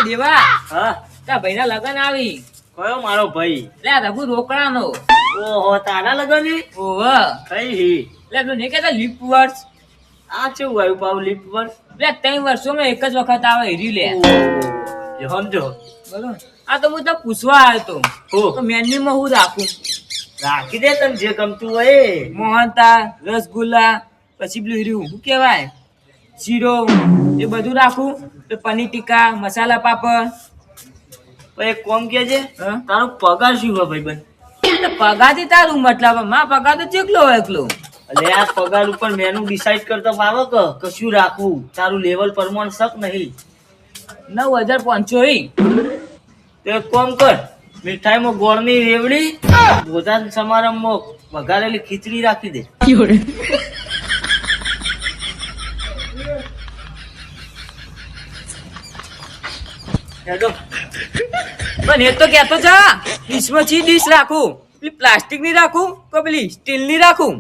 દેવા હા તા ભાઈના લગન આવી કયો મારો ભાઈ લે રઘુ રોકડાનો ઓહો તારા લગન ની ઓવ કઈ હી લે તું નહીં કહેતા લીપ વર્ષ આ કેવું આવ્યું પાવ લીપ પર લે 3 વર્ષોમાં એક જ વખત આવે હીરી લે સમજો બરોબર આ તો હું તો પૂછવા આવ્યો તો હો તો મેન્યુમાં હું રાખું રાખી દે તને જે ગમતું હોય એ. મોહનથાળ રસગુલ્લા પછી પેલું હીરું શું કહેવાય શીરો એ બધું રાખું તો પનીર ટીકા મસાલા પાપડ પણ એક કોમ કે છે હા તારો પગાર શું હોય ભાઈબંધ એટલે પગારથી તારું મતલબ માં પગાર તો ચેકલો હોય એકલો એટલે આ પગાર ઉપર મેનુ ડિસાઈડ કરતો ફાવે કે કશું રાખવું તારું લેવલ પ્રમાણ શક નહીં 9,500 તો એક કામ કર મીઠાઈમાં ગોળની રેવડી ભોજન સમારંભમાં વઘારેલી ખીચડી રાખી દે હેડો પણ એ તો કહેતો છે ડીશમાં ચી ડીશ રાખું પેલી પ્લાસ્ટિક ની રાખું કે પેલી સ્ટીલ ની રાખું